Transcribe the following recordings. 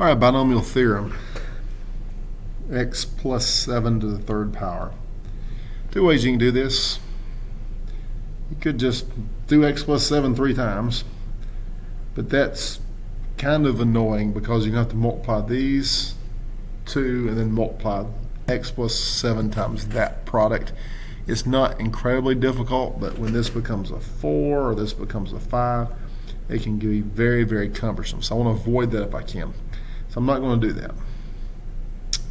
All right, binomial theorem. X plus 7 to the third power. Two ways you can do this. You could just do x plus 7 3 times, but that's kind of annoying because you have to multiply these two and then multiply x plus 7 times that product. It's not incredibly difficult, but when this becomes a 4 or this becomes a 5, it can be very, very cumbersome. So I want to avoid that if I can. So I'm not going to do that.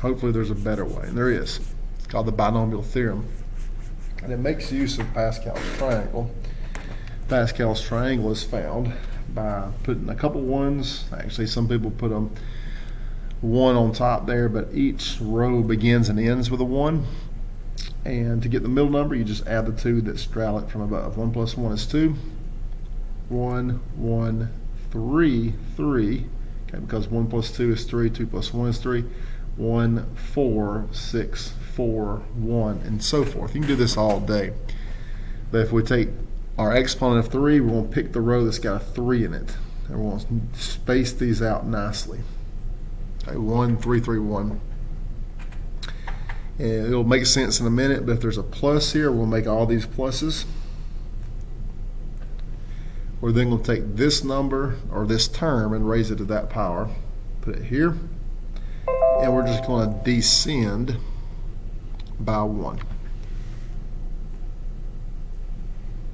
Hopefully there's a better way, and there is. It's called the binomial theorem, and it makes use of Pascal's triangle. Pascal's triangle is found by putting a couple ones. Actually, some people put them one on top there, but each row begins and ends with a 1. And to get the middle number, you just add the 2 that straddle it from above. 1 plus 1 is 2. 1, 1, 3, 3. Okay, because 1 plus 2 is 3, 2 plus 1 is 3. 1, 4, 6, 4, 1, and so forth. You can do this all day. But if we take our exponent of 3, we're going to pick the row that's got a 3 in it. And we're going to space these out nicely. Okay, 1, 3, 3, 1. And it'll make sense in a minute, but if there's a plus here, we'll make all these pluses. We're then going to take this number or this term and raise it to that power. Put it here. And we're just going to descend by 1.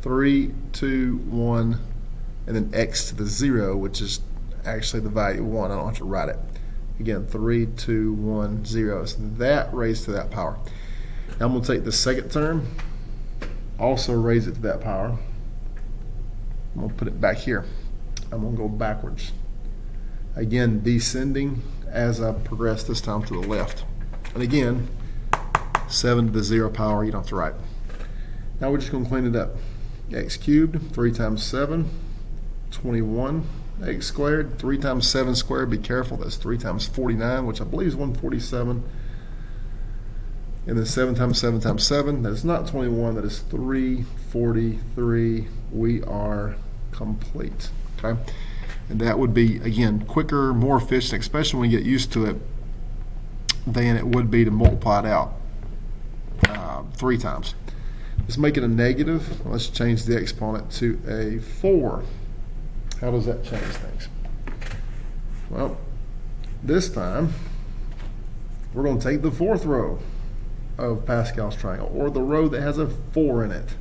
3, 2, 1, and then x to the 0, which is actually the value 1. I don't have to write it. Again, 3, 2, 1, 0. So that raised to that power. Now I'm going to take the second term, also raise it to that power. I'm going to put it back here. I'm going to go backwards. Again, descending as I progress, this time to the left. And again, 7 to the 0 power, you don't have to write. Now we're just going to clean it up. X cubed, 3 times 7, 21. X squared, 3 times 7 squared, be careful, that's 3 times 49, which I believe is 147. And then 7 times 7 times 7, that is not 21, that is 343. We are complete, okay? And that would be, again, quicker, more efficient, especially when you get used to it, than it would be to multiply it out 3 times. Let's make it a negative. Let's change the exponent to a 4. How does that change things? Well, this time, we're going to take the 4th row of Pascal's triangle, or the row that has a 4 in it.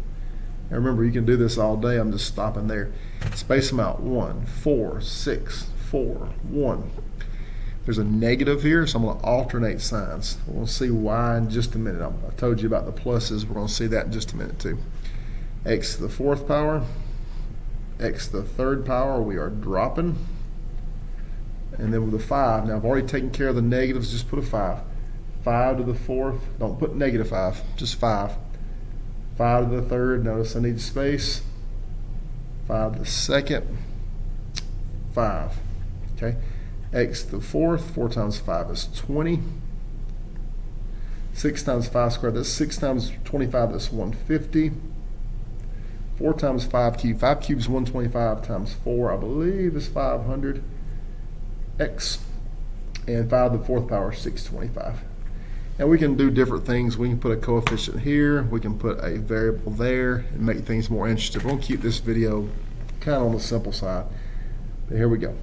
And remember, you can do this all day. I'm just stopping there. Space them out. 1, 4, 6, 4, 1. There's a negative here, so I'm going to alternate signs. We'll see why in just a minute. I told you about the pluses. We're going to see that in just a minute too. X to the 4th power. X to the 3rd power, we are dropping. And then with a 5, now I've already taken care of the negatives, just put a 5. 5 to the 4th, don't put negative 5, just 5. 5 to the 3rd, notice I need space. 5 to the 2nd, 5. Okay, x to the 4th, 4 times 5 is 20. 6 times 5 squared, that's 6 times 25, that's 150. 4 times 5 cubed. 5 cubed is 125 times 4, I believe, is 500. X. And 5 to the 4th power is 625. Now we can do different things. We can put a coefficient here. We can put a variable there and make things more interesting. We'll keep this video kind of on the simple side. But here we go.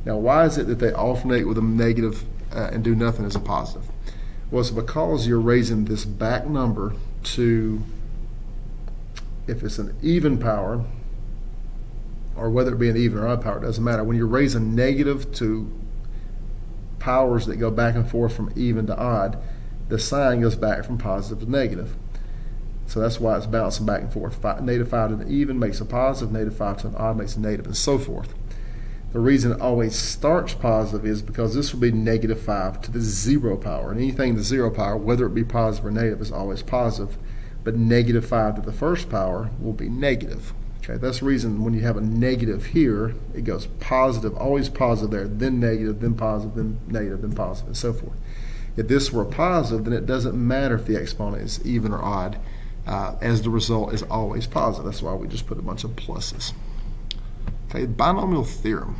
Now why is it that they alternate with a negative and do nothing as a positive? Well, it's because you're raising this back number to, if it's an even power, or whether it be an even or odd power, it doesn't matter. When you're raising negative to powers that go back and forth from even to odd, the sign goes back from positive to negative. So that's why it's bouncing back and forth. Negative 5 to an even makes a positive, negative 5 to an odd makes a negative, and so forth. The reason it always starts positive is because this will be negative 5 to the 0 power. And anything to the 0 power, whether it be positive or negative, is always positive. But negative 5 to the 1st power will be negative. Okay, that's the reason when you have a negative here, it goes positive, always positive there, then negative, then positive, then negative, then positive, and so forth. If this were a positive, then it doesn't matter if the exponent is even or odd, as the result is always positive. That's why we just put a bunch of pluses. Okay, binomial theorem.